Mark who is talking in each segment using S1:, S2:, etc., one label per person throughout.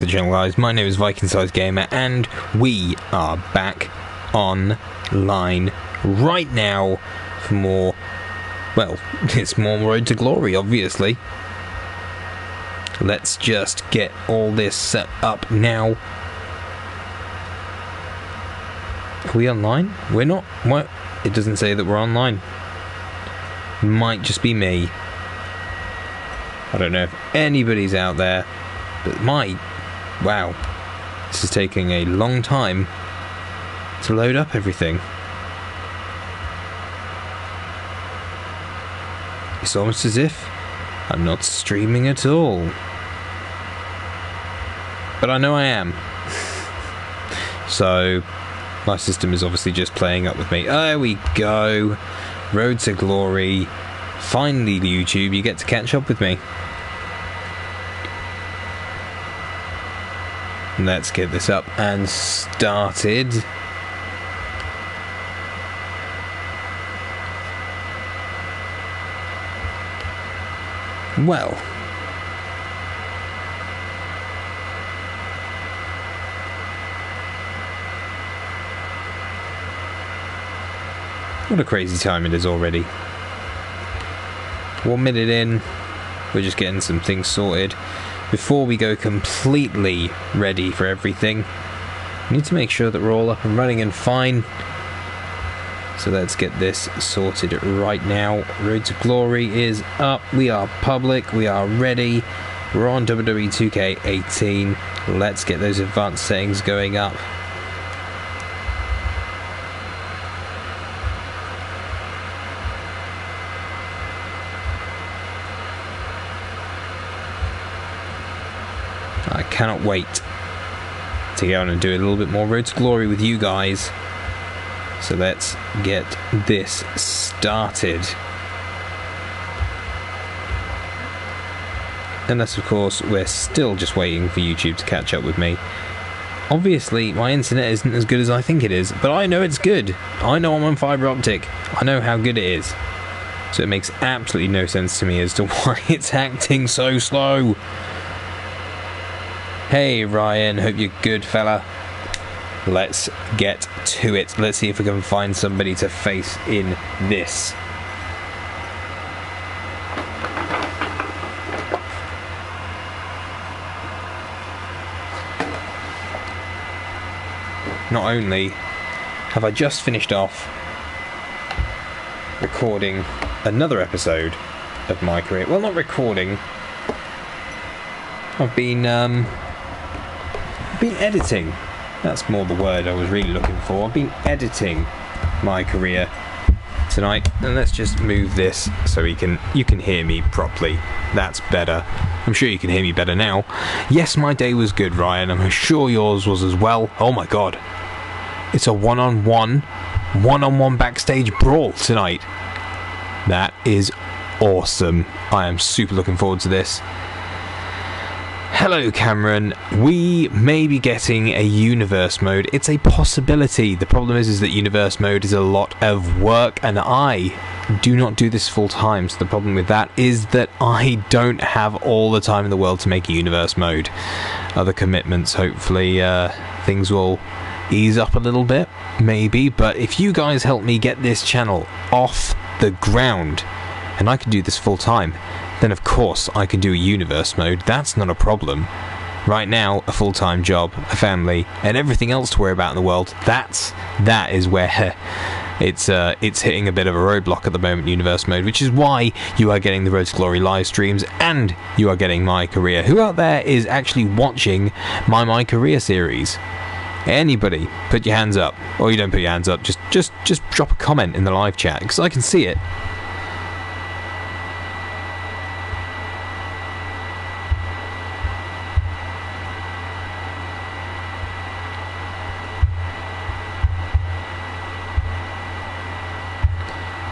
S1: The channel, guys. My name is Viking Size Gamer, and we are back online right now for more. Well, it's more Road to Glory, obviously. Let's just get all this set up now. Are we online? We're not. What? It doesn't say that we're online. Might just be me. I don't know if anybody's out there, but wow, this is taking a long time to load up everything. It's almost as if I'm not streaming at all. But I know I am. So, my system is obviously just playing up with me. There we go. Road to Glory. Finally, YouTube, you get to catch up with me. Let's get this up and started. Well, what a crazy time it is already. 1 minute in, we're just getting some things sorted. Before we go completely ready for everything, we need to make sure that we're all up and running and fine. So let's get this sorted right now. Road to Glory is up. We are public. We are ready. We're on Wwe 2K18. Let's get those advanced settings going up. I cannot wait to go on and do a little bit more Road to Glory with you guys. So let's get this started. Unless, of course, we're still just waiting for YouTube to catch up with me. Obviously, my internet isn't as good as I think it is, but I know it's good. I know I'm on fibre optic. I know how good it is. So it makes absolutely no sense to me as to why it's acting so slow. Hey Ryan, hope you're good, fella. Let's get to it. Let's see if we can find somebody to face in this. Not only have I just finished off recording another episode of my career, well, not recording, I've been editing. That's more the word I was really looking for. I've been editing my career tonight, and let's just move this so you can hear me properly. That's better. I'm sure you can hear me better now. Yes, my day was good, Ryan. I'm sure yours was as well. Oh my god. It's a one-on-one backstage brawl tonight. That is awesome. I am super looking forward to this. Hello Cameron, we may be getting a universe mode. It's a possibility. The problem is that universe mode is a lot of work, and I do not do this full time. So the problem with that is that I don't have all the time in the world to make a universe mode. Other commitments, hopefully things will ease up a little bit, maybe. But if you guys help me get this channel off the ground, and I can do this full time, then of course I can do a universe mode. That's not a problem. Right now, a full-time job, a family, and everything else to worry about in the world, that is where it's hitting a bit of a roadblock at the moment, universe mode, which is why you are getting the Road to Glory live streams, and you are getting My Career. Who out there is actually watching My Career series? Anybody, put your hands up. Or you don't put your hands up, just drop a comment in the live chat, because I can see it.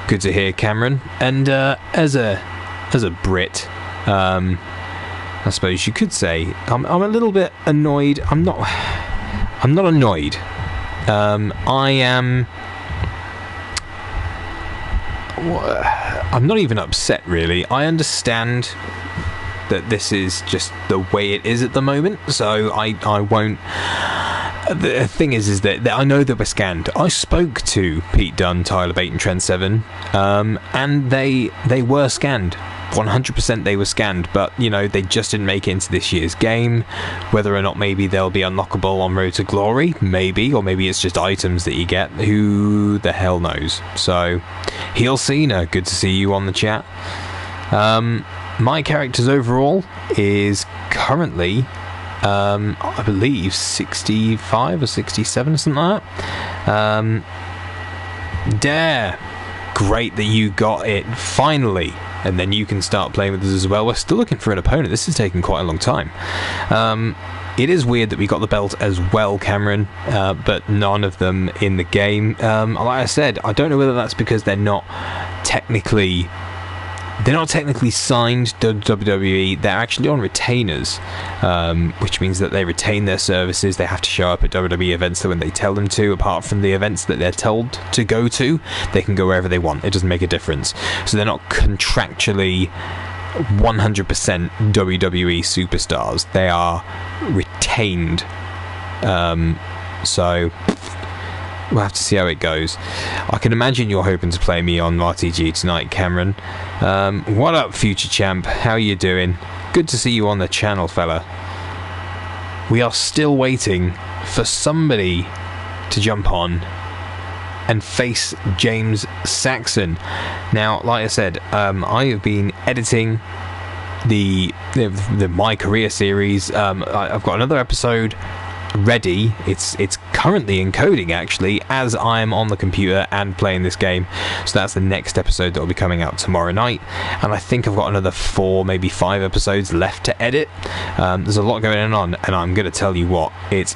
S1: Good to hear, Cameron. And as a Brit, I suppose you could say I'm a little bit annoyed. I'm not annoyed. I'm not even upset, really. I understand that this is just the way it is at the moment, so I won't. The thing is that I know that we're scanned. I spoke to Pete Dunne, Tyler Bate and Trend 7, and they were scanned. 100% they were scanned, but you know, they just didn't make it into this year's game. Whether or not maybe they'll be unlockable on Road to Glory, maybe, or maybe it's just items that you get, who the hell knows. So Heel Cena, good to see you on the chat. My characters overall is currently I believe 65 or 67 or something like that. Dare, great that you got it finally, and then you can start playing with us as well. We're still looking for an opponent. This is taking quite a long time. It is weird that we got the belt as well, Cameron, but none of them in the game. Like I said, I don't know whether that's because they're not technically signed to WWE. They're actually on retainers, which means that they retain their services. They have to show up at WWE events when they tell them to. Apart from the events that they're told to go to, they can go wherever they want. It doesn't make a difference. So they're not contractually 100% WWE superstars. They are retained. So we'll have to see how it goes. I can imagine you're hoping to play me on RTG tonight, Cameron. What up, future champ? How you doing? Good to see you on the channel, fella. We are still waiting for somebody to jump on and face James Saxon. Now, like I said, I have been editing the My Career series. I've got another episode ready. It's currently encoding actually as I'm on the computer and playing this game, so that's the next episode that will be coming out tomorrow night, and I think I've got another 4, maybe 5 episodes left to edit. There's a lot going on, and I'm gonna tell you what, it's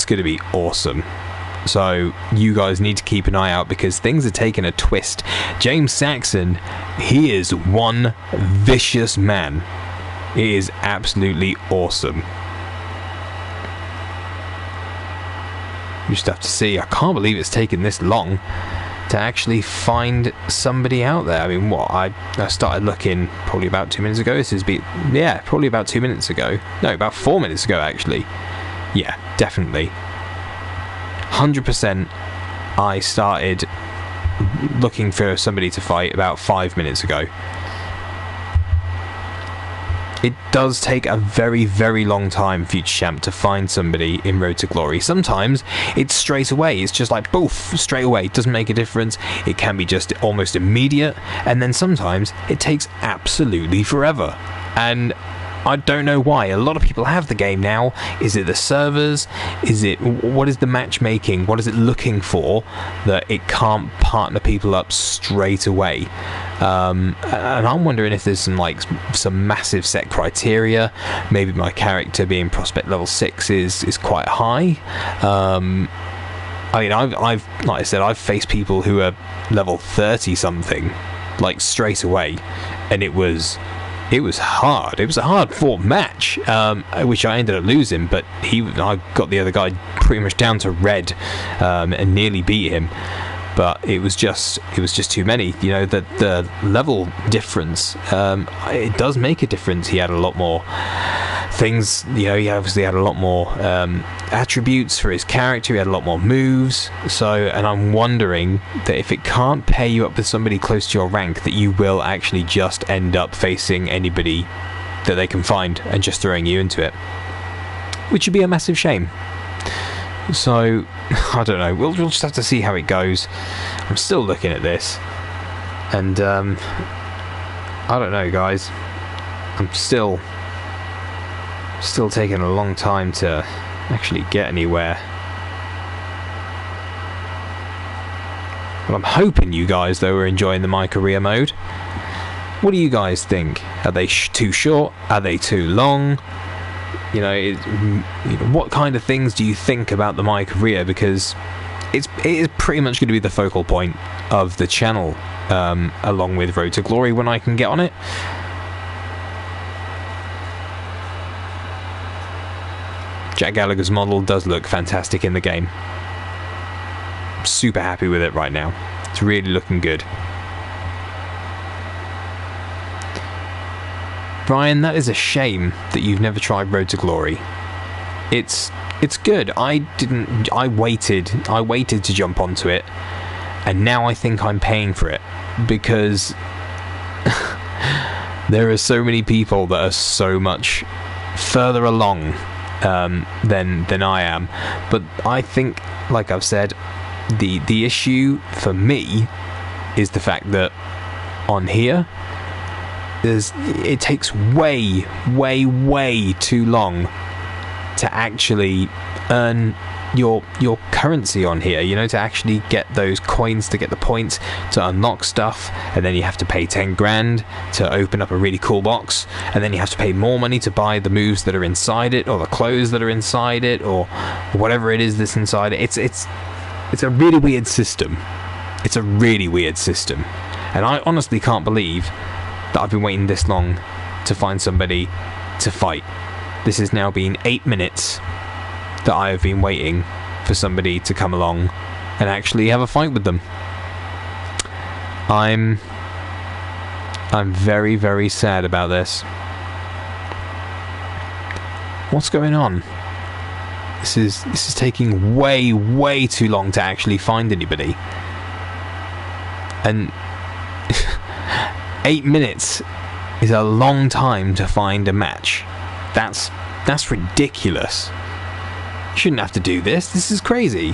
S1: gonna be awesome. So you guys need to keep an eye out, because things are taking a twist. James Saxon, he is one vicious man. It is absolutely awesome. You just have to see. I can't believe it's taken this long to actually find somebody out there. I mean, what, I started looking probably about 2 minutes ago. This is probably about 2 minutes ago. No, about 4 minutes ago actually. Yeah, definitely 100%. I started looking for somebody to fight about 5 minutes ago. It does take a very, very long time, future champ, to find somebody in Road to Glory. Sometimes it's straight away. It's just like, boof, straight away. It doesn't make a difference. It can be just almost immediate. And then sometimes it takes absolutely forever. And I don't know why. A lot of people have the game now. Is it the servers? What is the matchmaking? What is it looking for that it can't partner people up straight away? And I'm wondering if there's some massive set criteria. Maybe my character being prospect level 6 is quite high. I mean, I've like I said, I've faced people who are level 30 something like straight away, and it was hard. It was a hard fought match, which I ended up losing, but I got the other guy pretty much down to red, and nearly beat him. But it was just too many. You know, the level difference, it does make a difference. He had a lot more things. You know, he obviously had a lot more attributes for his character. He had a lot more moves. So, and I'm wondering that if it can't pair you up with somebody close to your rank, that you will actually just end up facing anybody that they can find and just throwing you into it, which would be a massive shame. So, I don't know. We'll just have to see how it goes. I'm still looking at this, and I don't know, guys. I'm still taking a long time to actually get anywhere. But I'm hoping you guys, though, are enjoying the My Career mode. What do you guys think? Are they too short? Are they too long? You know, what kind of things do you think about the My Career? Because it is pretty much going to be the focal point of the channel, along with Road to Glory when I can get on it. Jack Gallagher's model does look fantastic in the game. I'm super happy with it right now. It's really looking good. Ryan, that is a shame that you've never tried Road to Glory. It's good. I waited to jump onto it, and now I think I'm paying for it because there are so many people that are so much further along than I am. But I think, like I've said, the issue for me is the fact that on here it takes way too long to actually earn your currency on here, you know, to actually get those coins, to get the points, to unlock stuff, and then you have to pay 10 grand to open up a really cool box, and then you have to pay more money to buy the moves that are inside it, or the clothes that are inside it, or whatever it is that's inside it. It's a really weird system. It's a really weird system, and I honestly can't believe that I've been waiting this long to find somebody to fight. This has now been 8 minutes that I have been waiting for somebody to come along and actually have a fight with them. I'm very sad about this. What's going on? This is taking way too long to actually find anybody. And 8 minutes is a long time to find a match. That's ridiculous. You shouldn't have to do this. This is crazy.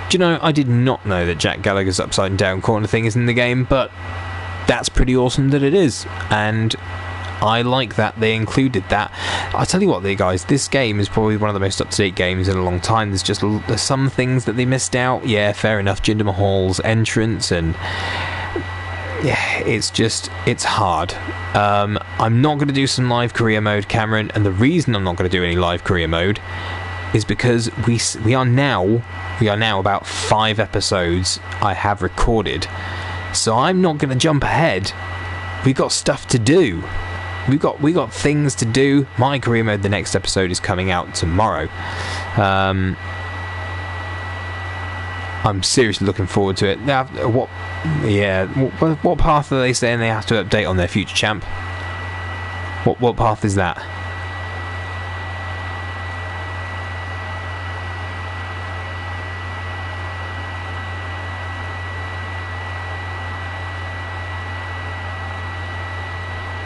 S1: Do you know, I did not know that Jack Gallagher's upside down corner thing is in the game, but that's pretty awesome that it is, and I like that they included that. I'll tell you what, guys, this game is probably one of the most up-to-date games in a long time. There's some things that they missed out. Yeah, fair enough. Jinder Mahal's entrance, and yeah, it's hard. I'm not going to do some live career mode, Cameron, and the reason I'm not going to do any live career mode is because we are now about 5 episodes I have recorded, so I'm not going to jump ahead. We've got stuff to do. We got things to do. My career mode, the next episode, is coming out tomorrow. I'm seriously looking forward to it. What path are they saying they have to update on their future champ? What path is that?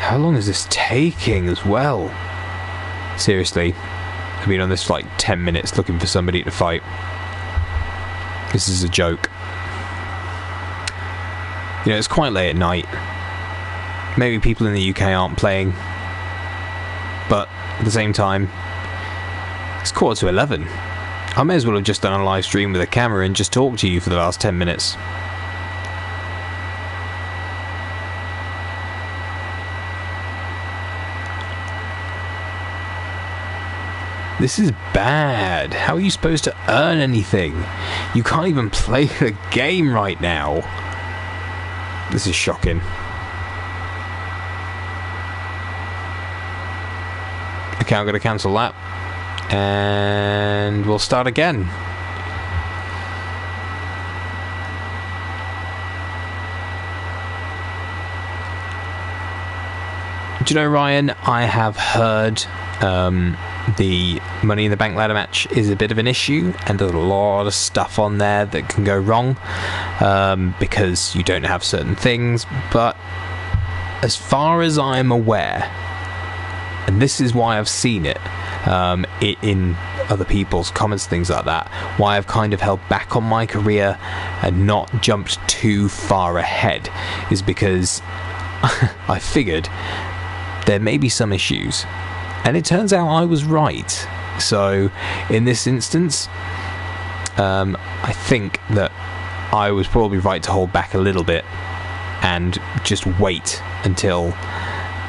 S1: How long is this taking as well? Seriously, I've been on this for like 10 minutes looking for somebody to fight. This is a joke. You know, it's quite late at night. Maybe people in the UK aren't playing, but at the same time, it's 11:15. I may as well have just done a live stream with a camera and just talked to you for the last 10 minutes. This is bad. How are you supposed to earn anything? You can't even play the game right now. This is shocking. Okay, I'm going to cancel that. And we'll start again. Do you know, Ryan, I have heard the Money in the Bank ladder match is a bit of an issue, and there's a lot of stuff on there that can go wrong because you don't have certain things. But as far as I'm aware, and this is why I've seen it in other people's comments, things like that, why I've kind of held back on my career and not jumped too far ahead, is because I figured there may be some issues. And it turns out I was right. So, in this instance, I think that I was probably right to hold back a little bit and just wait until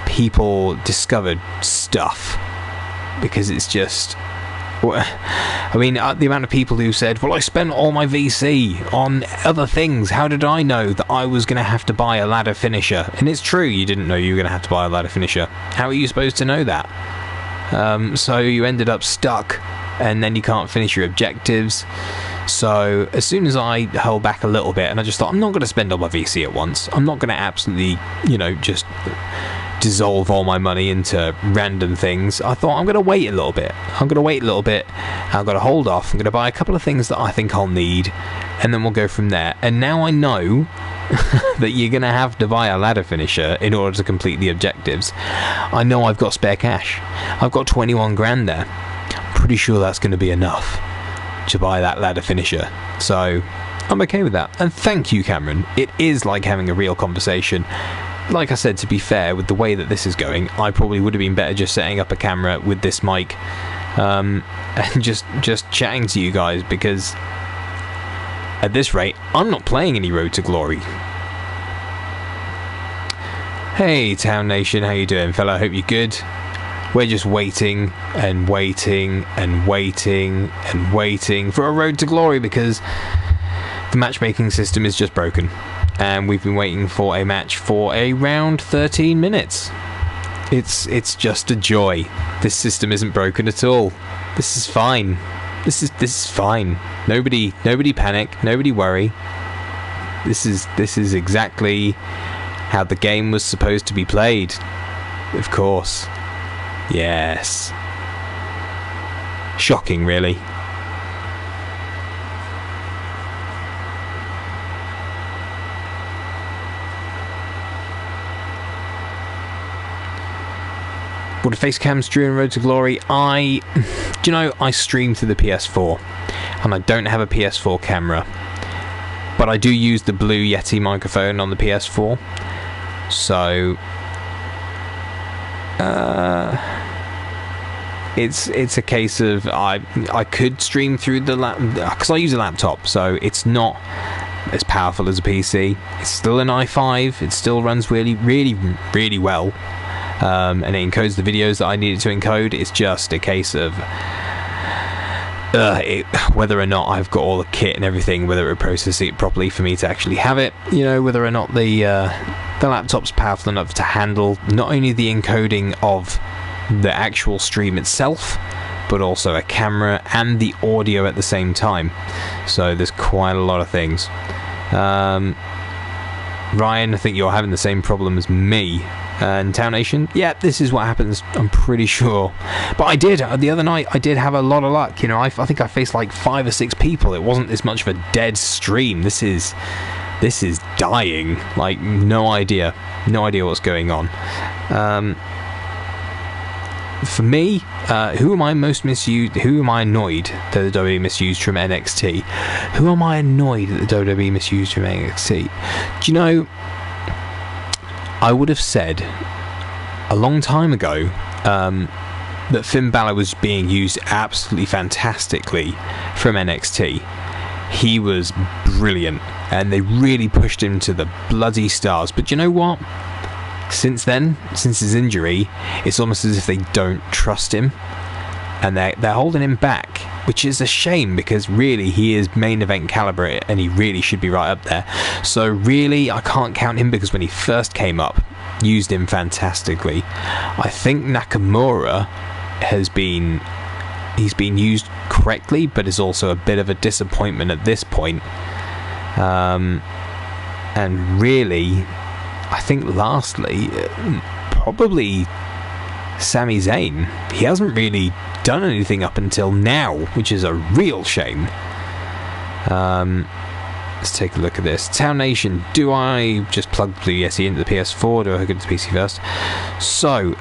S1: people discovered stuff. Because it's just... I mean, the amount of people who said, well, I spent all my VC on other things. How did I know that I was going to have to buy a ladder finisher? And it's true, you didn't know you were going to have to buy a ladder finisher. How are you supposed to know that? So you ended up stuck, and then you can't finish your objectives. So as soon as I held back a little bit, and I just thought, I'm not going to spend all my VC at once. I'm not going to absolutely, just dissolve all my money into random things. I thought, I'm going to wait a little bit. I'm going to hold off. I'm going to buy a couple of things that I think I'll need, and then we'll go from there. And now I know that you're going to have to buy a ladder finisher in order to complete the objectives. I know I've got spare cash. I've got 21 grand there. I'm pretty sure that's going to be enough to buy that ladder finisher. So I'm okay with that. And thank you, Cameron. It is like having a real conversation. Like I said, to be fair, with the way that this is going, I probably would have been better just setting up a camera with this mic and just chatting to you guys, because at this rate, I'm not playing any Road to Glory. Hey, Town Nation, how you doing, fella? Hope you're good. We're just waiting and waiting and waiting and waiting for a Road to Glory, because the matchmaking system is just broken. And we've been waiting for a match for around 13 minutes. It's just a joy. This system isn't broken at all. This is fine. This is fine. Nobody panic. Nobody worry. This is exactly how the game was supposed to be played. Of course. Yes. Shocking, really. What a face cams during Road to Glory. I stream through the PS4, and I don't have a PS4 camera, but I do use the Blue Yeti microphone on the PS4. So it's a case of I could stream through the because I use a laptop, so it's not as powerful as a PC. It's still an i5. It still runs really, really, really well. And it encodes the videos that I need it to encode. It's just a case of whether or not I've got all the kit and everything, whether it processes it properly for me to actually have it, whether or not the laptop's powerful enough to handle not only the encoding of the actual stream itself, but also a camera and the audio at the same time. So there's quite a lot of things. Ryan, I think you're having the same problem as me. And Town Nation, yeah, this is what happens, I'm pretty sure. But the other night, I did have a lot of luck. I think I faced like 5 or 6 people. It wasn't this much of a dead stream. This is dying. Like, no idea what's going on. For me, who am I most misused? Who am I annoyed that the WWE misused from NXT? Who am I annoyed that the WWE misused from NXT? Do you know, I would have said a long time ago that Finn Balor was being used absolutely fantastically from NXT. He was brilliant, and they really pushed him to the bloody stars. But you know what? Since then, since his injury, it's almost as if they don't trust him, and they're holding him back, which is a shame, because really he is main event caliber and he really should be right up there. So really, I can't count him, because when he first came up, used him fantastically. I think Nakamura he's been used correctly, but is also a bit of a disappointment at this point. And really, I think lastly, probably Sami Zayn. He hasn't really done anything up until now, which is a real shame. Let's take a look at this. Town Nation, do I just plug Blue Yeti into the PS4, or do I hook it to the PC first? So,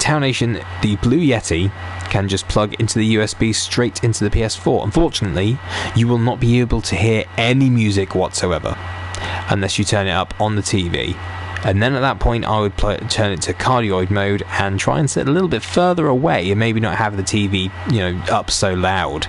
S1: Town Nation, the Blue Yeti can just plug into the USB straight into the PS4. Unfortunately, you will not be able to hear any music whatsoever unless you turn it up on the TV. And then at that point, I would turn it to cardioid mode and try and sit a little bit further away, and maybe not have the TV, up so loud.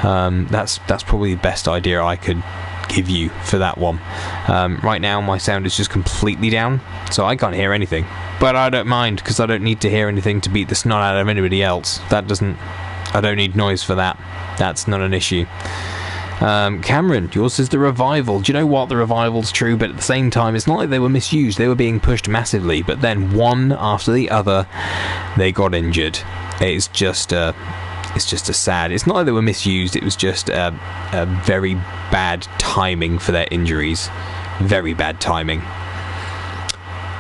S1: That's probably the best idea I could give you for that one. Right now, my sound is just completely down, so I can't hear anything. But I don't mind, because I don't need to hear anything to beat the snot out of anybody else. I don't need noise for that. That's not an issue. Cameron, yours is the Revival. Do you know what? The Revival's true, but at the same time, it's not like they were misused. They were being pushed massively, but then one after the other, they got injured. It's just it's just a sad. It's not that they were misused. It was just a very bad timing for their injuries. Very bad timing.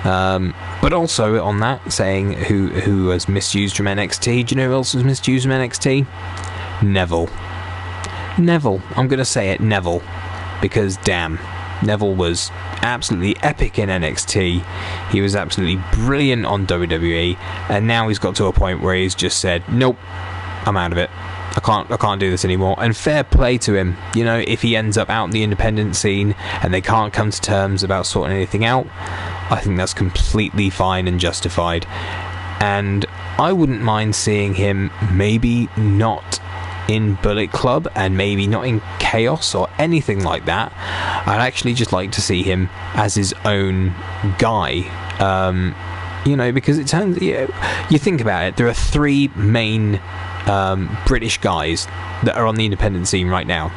S1: But also on that, saying who was misused from NXT. Do you know who else was misused from NXT? Neville. Neville. I'm going to say it, Neville. Because damn, Neville was absolutely epic in NXT. He was absolutely brilliant on WWE, and now he's got to a point where he's just said, nope, I'm out of it. I can't do this anymore. And fair play to him. You know, if he ends up out in the independent scene and they can't come to terms about sorting anything out, I think that's completely fine and justified. And I wouldn't mind seeing him maybe not in Bullet Club and maybe not in Chaos or anything like that. I'd actually just like to see him as his own guy. You know, because it turns, you think about it, there are three main British guys that are on the independent scene right now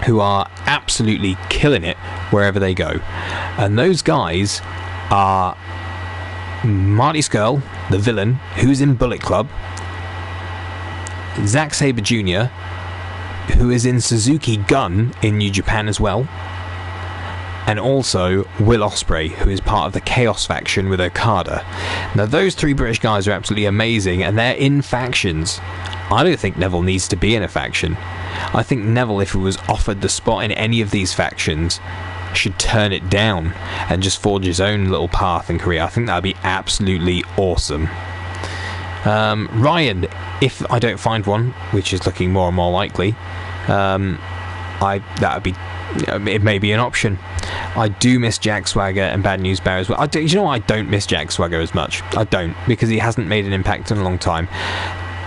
S1: who are absolutely killing it wherever they go, and those guys are Marty Scurll, the villain, who's in Bullet Club, Zack Sabre Jr., who is in Suzuki Gun in New Japan as well, and also Will Ospreay, who is part of the Chaos faction with Okada. Now, those three British guys are absolutely amazing, and they're in factions. I don't think Neville needs to be in a faction. I think Neville, if he was offered the spot in any of these factions, should turn it down and just forge his own little path and career. I think that would be absolutely awesome. Ryan, if I don't find one, which is looking more and more likely, that would be, it may be an option. I do miss Jack Swagger and Bad News Barrett as well. You know what? I don't miss Jack Swagger as much. I don't, because he hasn't made an impact in a long time.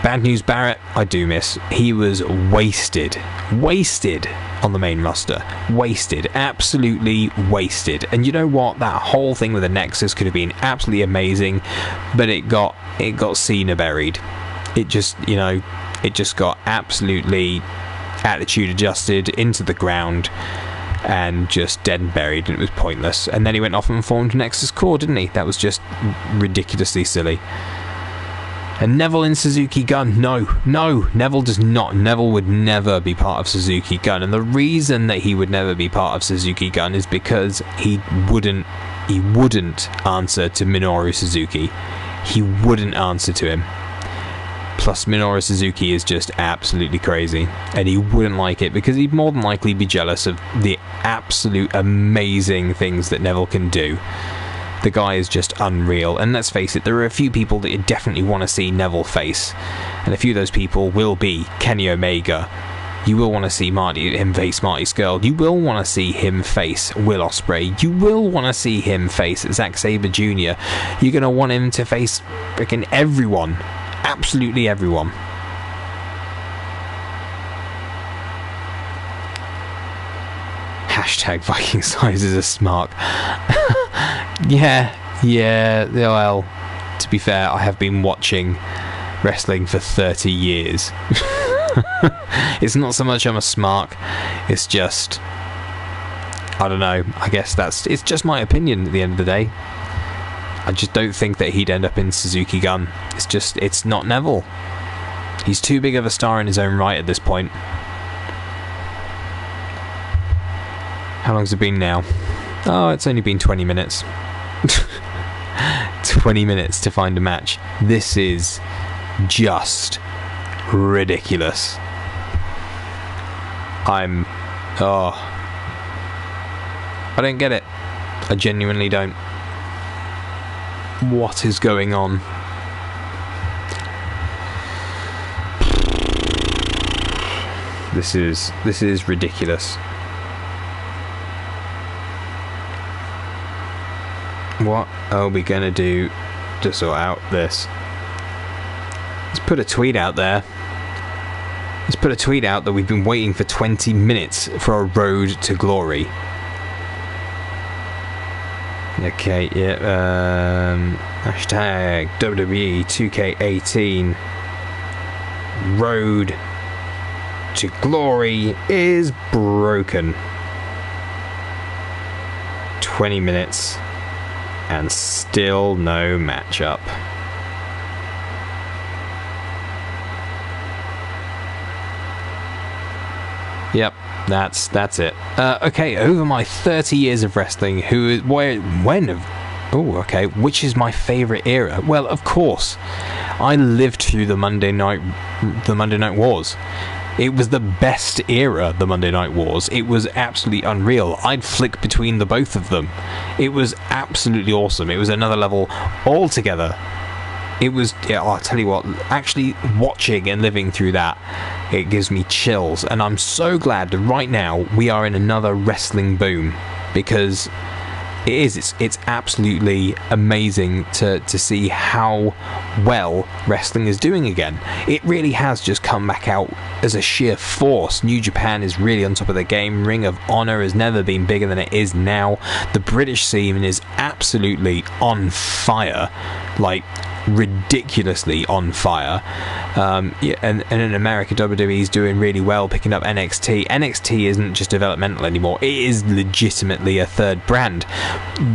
S1: Bad News Barrett, I do miss. He was wasted on the main roster. Wasted. Absolutely wasted. And you know what? That whole thing with the Nexus could have been absolutely amazing, but it got Cena buried. It just, it just got absolutely attitude adjusted into the ground and just dead and buried, and it was pointless. And then he went off and formed Nexus Core, didn't he? That was just ridiculously silly. And Neville in Suzuki Gun, no, Neville does not. Neville would never be part of Suzuki Gun, and the reason that he would never be part of Suzuki Gun is because he wouldn't answer to Minoru Suzuki. He wouldn't answer to him. Plus, Minoru Suzuki is just absolutely crazy, and he wouldn't like it because he'd more than likely be jealous of the absolute amazing things that Neville can do. The guy is just unreal, and let's face it, there are a few people that you definitely want to see Neville face, and a few of those people will be Kenny Omega. You will want to see him face Marty Scurll. You will want to see him face Will Ospreay. You will want to see him face Zack Sabre Jr. You're going to want him to face freaking everyone. Absolutely everyone. Hashtag Viking size is a smark. Yeah, well, to be fair, I have been watching wrestling for 30 years. It's not so much I'm a smark, it's just, I don't know, I guess it's just my opinion at the end of the day. I just don't think that he'd end up in Suzuki Gun. It's not Neville. He's too big of a star in his own right at this point. How long's it been now? Oh, it's only been 20 minutes. 20 minutes to find a match. This is just ridiculous. I don't get it. I genuinely don't. What is going on? This is ridiculous. What are we gonna do to sort out this? Let's put a tweet out there. Let's put a tweet out that we've been waiting for 20 minutes for a road to glory. Okay, yeah, hashtag Wwe 2K18 road to glory is broken. 20 minutes and still no matchup. Yep, that's it. Okay, over my 30 years of wrestling, which is my favourite era? Well, of course, I lived through the Monday Night Wars. It was the best era, the Monday Night Wars. It was absolutely unreal. I'd flick between the both of them. It was absolutely awesome. It was another level altogether. It was, yeah, I'll tell you what, actually watching and living through that, it gives me chills. And I'm so glad that right now we are in another wrestling boom, because it's absolutely amazing to see how well wrestling is doing again. It really has just come back out as a sheer force. New Japan is really on top of the game. Ring of Honor has never been bigger than it is now. The British scene is absolutely on fire, like ridiculously on fire. And in America, WWE is doing really well, picking up NXT. NXT isn't just developmental anymore, it is legitimately a third brand.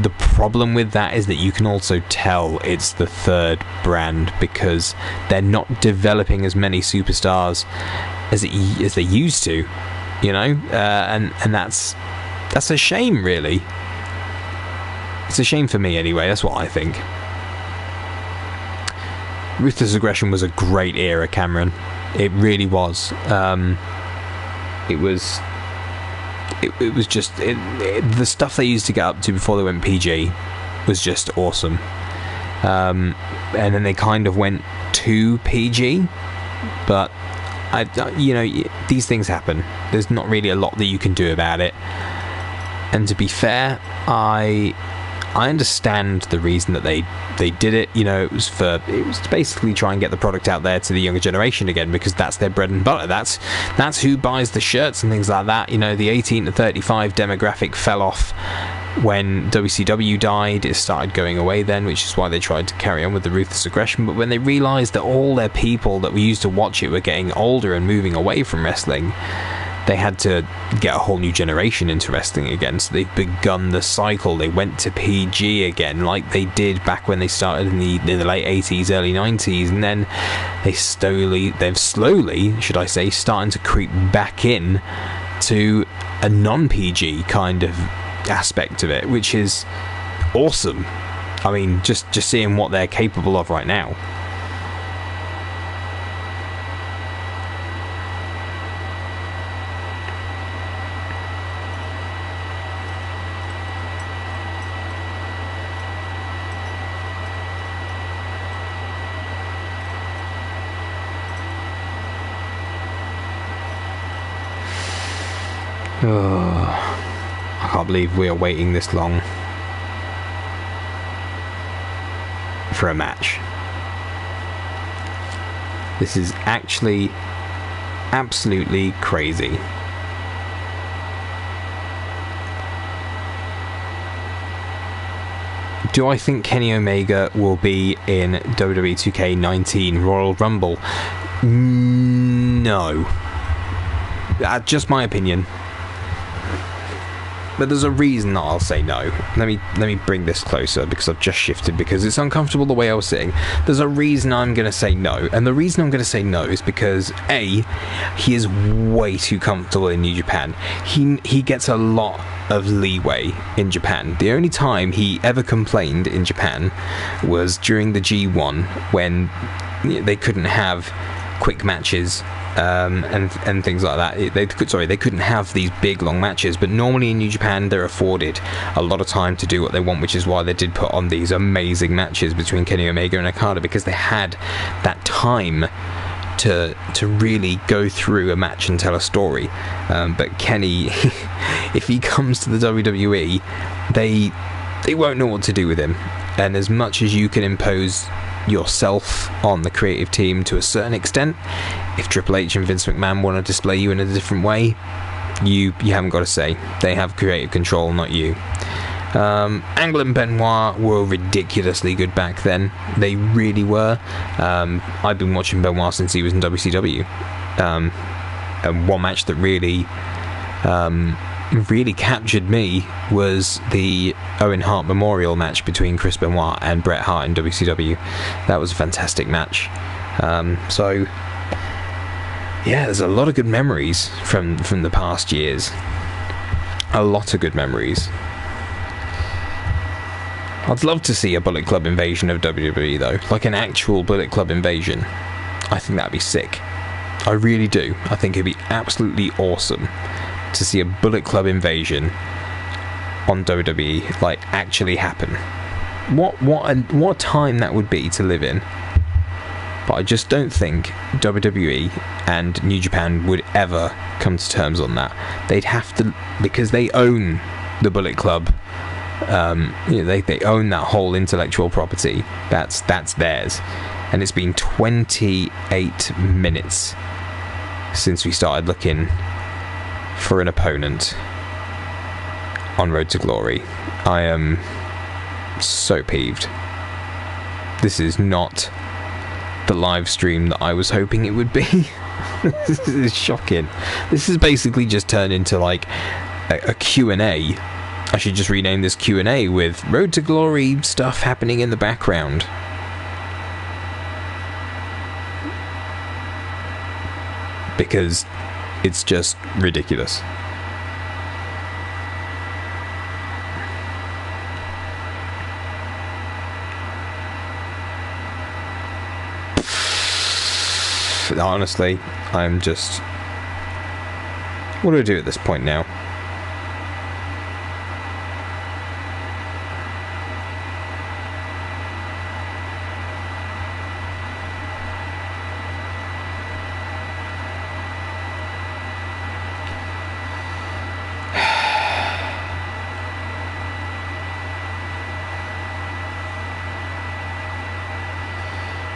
S1: The problem with that is that you can also tell it's the third brand because they're not developing as many superstars as they used to, you know, and that's a shame, really. It's a shame for me anyway, that's what I think. Ruthless Aggression was a great era, Cameron. It really was. It was just the stuff they used to get up to before they went PG was just awesome. And then they kind of went to PG, but these things happen. There's not really a lot that you can do about it. And to be fair, I understand the reason that they did it. You know, it was to basically try and get the product out there to the younger generation again, because that's their bread and butter. That's who buys the shirts and things like that. You know, the 18 to 35 demographic fell off when WCW died. It started going away then, which is why they tried to carry on with the Ruthless Aggression. But when they realised that all their people that were used to watch it were getting older and moving away from wrestling, they had to get a whole new generation into wrestling again. So they've begun the cycle. They went to PG again, like they did back when they started in the late 80s, early 90s, and then they've slowly, should I say, starting to creep back in to a non-PG kind of aspect of it, which is awesome. I mean, just seeing what they're capable of right now. I can't believe we are waiting this long for a match. This is actually absolutely crazy. Do I think Kenny Omega will be in WWE 2K18 Royal Rumble? No. Just my opinion. But there's a reason that I'll say no. Let me bring this closer, because I've just shifted because it's uncomfortable the way I was sitting. There's a reason I'm going to say no, and the reason I'm going to say no is because A, he is way too comfortable in New Japan. He gets a lot of leeway in Japan. The only time he ever complained in Japan was during the G1 when they couldn't have quick matches. And things like that. They couldn't have these big long matches, but normally in New Japan they're afforded a lot of time to do what they want, which is why they did put on these amazing matches between Kenny Omega and Okada, because they had that time to really go through a match and tell a story. But Kenny, if he comes to the WWE, they won't know what to do with him. And as much as you can impose yourself on the creative team to a certain extent, if Triple H and Vince McMahon want to display you in a different way, you haven't got to say. They have creative control, not you. Angle and Benoit were ridiculously good back then. They really were. I've been watching Benoit since he was in WCW. And one match that really captured me was the Owen Hart Memorial match between Chris Benoit and Bret Hart in WCW. That was a fantastic match. So yeah, there's a lot of good memories from the past years. A lot of good memories. I'd love to see a Bullet Club invasion of WWE, though. Like an actual Bullet Club invasion. I think that'd be sick. I really do. I think it'd be absolutely awesome to see a Bullet Club invasion on WWE, like, actually happen. What time that would be to live in. But I just don't think WWE and New Japan would ever come to terms on that. They'd have to, because they own the Bullet Club. They own that whole intellectual property. That's theirs. And it's been 28 minutes since we started looking for an opponent on Road to Glory. I am so peeved. This is not the live stream that I was hoping it would be. This is shocking. This has basically just turned into like a Q&A. I should just rename this Q&A with Road to Glory stuff happening in the background. Because it's just ridiculous. Honestly, I'm just... What do I do at this point now?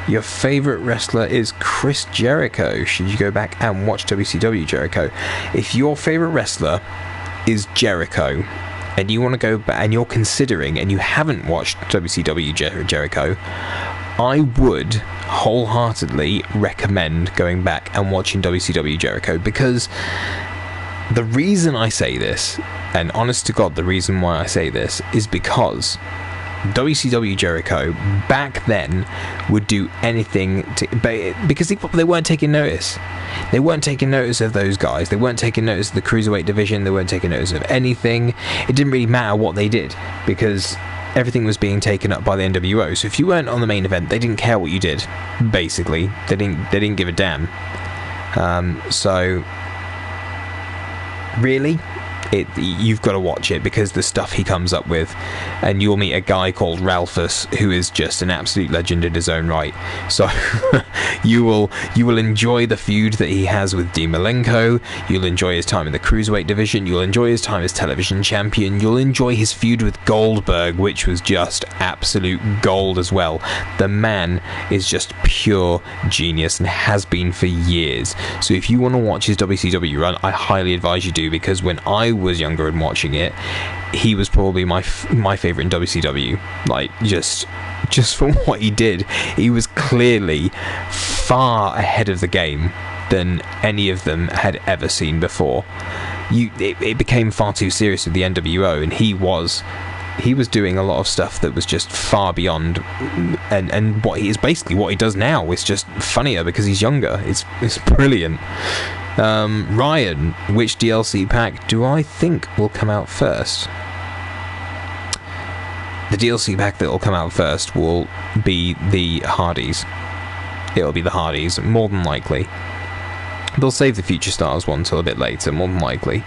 S1: Your favourite wrestler is Chris Jericho. Should you go back and watch WCW Jericho? If your favourite wrestler is Jericho, and you want to go back, and you're considering, and you haven't watched WCW Jericho, I would wholeheartedly recommend going back and watching WCW Jericho, because the reason I say this, and honest to God, the reason why I say this, is because WCW Jericho back then would do anything to, because they weren't taking notice. They weren't taking notice of those guys. They weren't taking notice of the cruiserweight division. They weren't taking notice of anything. It didn't really matter what they did, because everything was being taken up by the NWO. So if you weren't on the main event, they didn't care what you did. Basically, they didn't give a damn. So really, you've got to watch it, because the stuff he comes up with, and you'll meet a guy called Ralphus who is just an absolute legend in his own right. So you will enjoy the feud that he has with Dean Malenko. You'll enjoy his time in the cruiserweight division. You'll enjoy his time as television champion. You'll enjoy his feud with Goldberg, which was just absolute gold as well. The man is just pure genius and has been for years. So if you want to watch his WCW run, I highly advise you do, because when I was younger and watching it, he was probably my favorite in WCW. Like, just for what he did, he was clearly far ahead of the game than any of them had ever seen before. It became far too serious with the NWO, and he was doing a lot of stuff that was just far beyond, and what he is basically what he does now is just funnier because he's younger. It's brilliant. Ryan, which DLC pack do I think will come out first? The DLC pack that will come out first will be the Hardys. It'll be the Hardys, more than likely. They'll save the Future Stars one till a bit later, more than likely,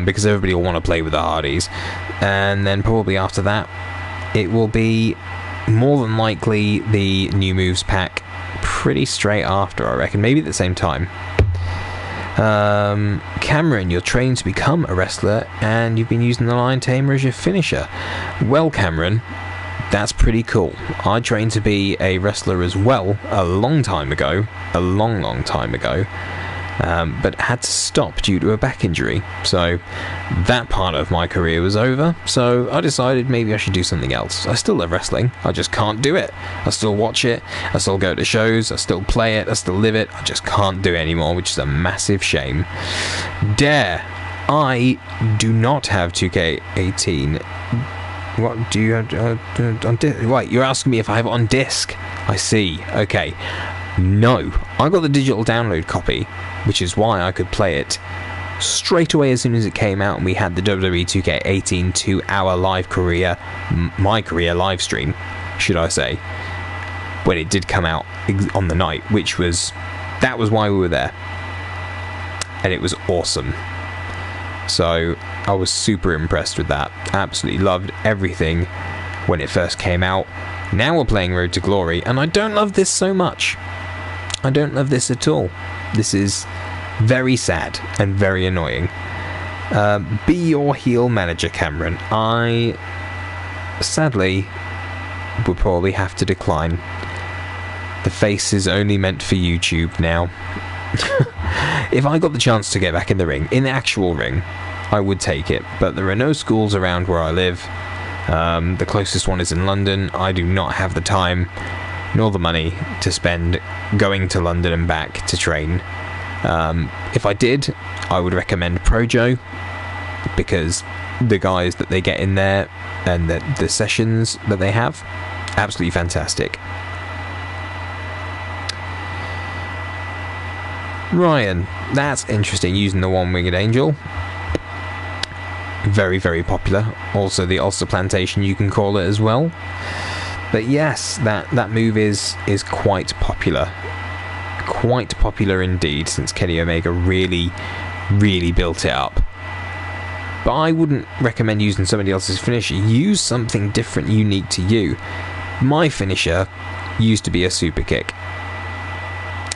S1: because everybody will want to play with the Hardys. And then probably after that, it will be more than likely the New Moves pack pretty straight after, I reckon. Maybe at the same time. Cameron, you're trained to become a wrestler and you've been using the Lion Tamer as your finisher. Well, Cameron, that's pretty cool. I trained to be a wrestler as well a long time ago, long time ago, but had to stop due to a back injury. So that part of my career was over, so I decided maybe I should do something else. I still love wrestling, I just can't do it. I still watch it, I still go to shows, I still play it, I still live it. I just can't do it anymore, which is a massive shame. Dare, I do not have 2K18. What do you have on disc? Wait, you're asking me if I have it on disc? I see. Okay. No, I got the digital download copy, which is why I could play it straight away as soon as it came out, and we had the WWE 2K18 2-hour live career, my career live stream, should I say, when it did come out on the night, that was why we were there, and it was awesome. So I was super impressed with that. Absolutely loved everything when it first came out. Now we're playing Road to Glory, and I don't love this so much. I don't love this at all. This is very sad and very annoying. Be your heel manager, Cameron. I sadly would probably have to decline. The face is only meant for YouTube now. If I got the chance to get back in the ring, in the actual ring, I would take it, but there are no schools around where I live. The closest one is in London. I do not have the time nor the money to spend going to London and back to train. If I did, I would recommend Projo, because the guys that they get in there and the sessions that they have, absolutely fantastic. Ryan, that's interesting, using the one-winged angel. Very, very popular. Also the ulcer plantation, you can call it as well. But yes, that move is quite popular. Quite popular indeed, since Kenny Omega really, really built it up. But I wouldn't recommend using somebody else's finisher. Use something different, unique to you. My finisher used to be a super kick.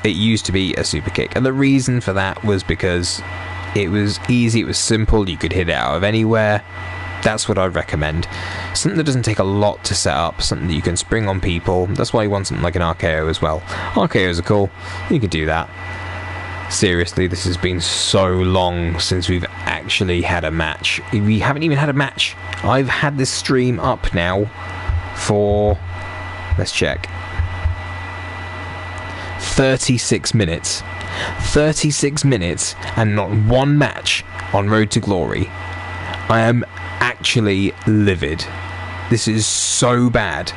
S1: It used to be a super kick, and the reason for that was because it was easy, it was simple, you could hit it out of anywhere. That's what I'd recommend. Something that doesn't take a lot to set up, something that you can spring on people. That's why you want something like an RKO as well. RKOs are cool, you can do that. Seriously, this has been so long since we've actually had a match. We haven't even had a match. I've had this stream up now for, let's check, 36 minutes. 36 minutes and not one match on Road to Glory. I am actually livid. This is so bad.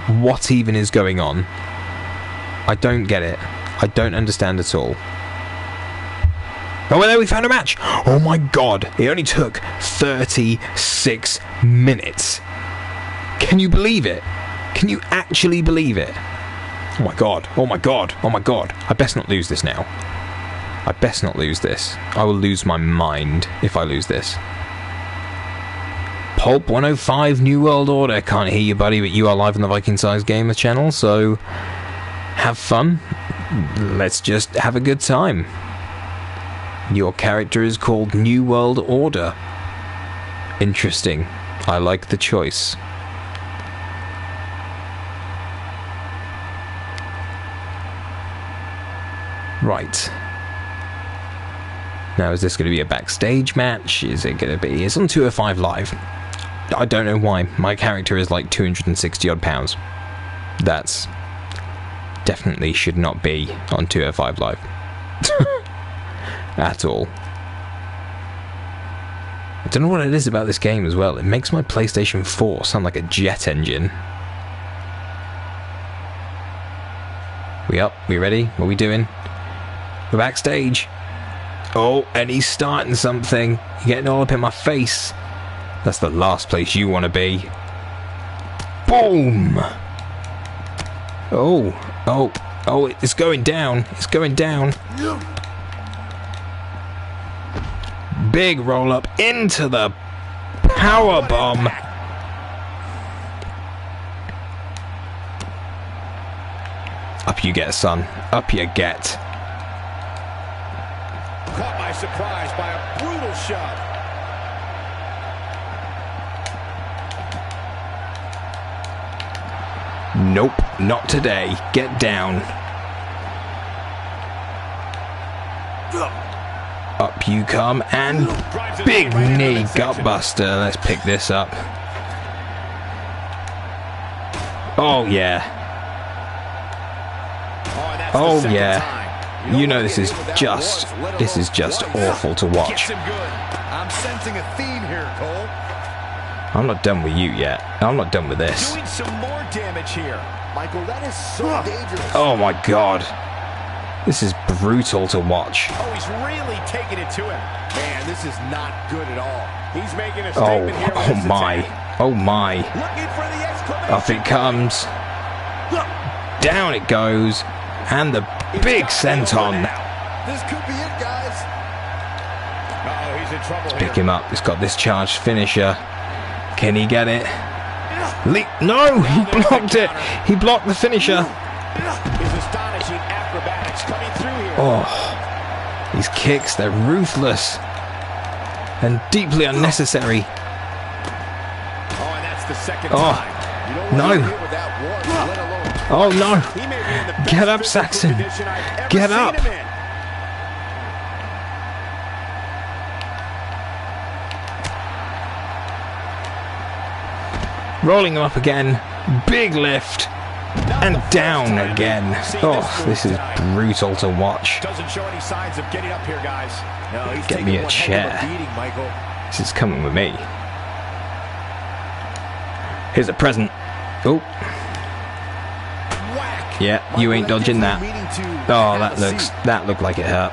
S1: What even is going on? I don't get it. I don't understand at all. Oh, well, there we found a match. Oh my god, it only took 36 minutes. Can you believe it? Can you actually believe it? Oh my god, oh my god, oh my god. I best not lose this now. I best not lose this. I will lose my mind if I lose this. Pulp 105, New World Order. Can't hear you, buddy, but you are live on the Viking Size Gamer channel, so have fun. Let's just have a good time. Your character is called New World Order. Interesting. I like the choice. Right. Now, is this going to be a backstage match? Is it going to be... It's on 205 Live. I don't know why. My character is like 260 odd pounds. That's... definitely should not be on 205 Live. At all. I don't know what it is about this game as well. It makes my PlayStation 4 sound like a jet engine. We up? We ready? What are we doing? We're backstage. Oh, and he's starting something. You're getting all up in my face. That's the last place you want to be. Boom! Oh, it's going down. It's going down. Big roll up into the power bomb. Up you get, son. Up you get.
S2: Caught by surprise by a brutal shot.
S1: Nope, not today. Get down. Up you come, and big knee gutbuster. Let's pick this up. Oh yeah. Oh yeah. You know this is just awful to watch.
S2: I'm sensing a theme here, Cole.
S1: I'm not done with you yet. I'm not done with this.
S2: Doing some more damage here. Michael, that is so dangerous.
S1: Oh my god. This is brutal to watch.
S2: Oh, he's really taking it to him. Man, this is not good at all. He's making a statement here.
S1: Oh my. Oh my.
S2: Looking for the exclamation.
S1: Up it comes. Down it goes. And the big senton.
S2: This could be it, guys. Uh-oh, he's in trouble here.
S1: Pick him up. He's got this charged finisher. Can he get it? No, he blocked it. He blocked the finisher.
S2: His astonishing acrobatics coming through here.
S1: Oh, these kicks, they're ruthless and deeply unnecessary.
S2: Oh, and that's the second time. You don't
S1: No.
S2: want to deal with that once, let alone
S1: Oh no.
S2: he may be in the best
S1: Get up,
S2: physical
S1: Saxon.
S2: condition I've ever
S1: Get
S2: seen
S1: up.
S2: him in.
S1: Rolling him up again. Big lift. And down again. Oh, this is brutal to watch.
S2: Doesn't show any signs of getting up here, guys. No, he's
S1: Get
S2: taking
S1: me a
S2: one
S1: chair.
S2: heck of a beating, Michael.
S1: This is coming with me. Here's a present. Oh,
S2: Whack.
S1: yeah, you ain't
S2: Michael,
S1: dodging that.
S2: meaning to
S1: Oh,
S2: have a seat.
S1: that looked like it hurt.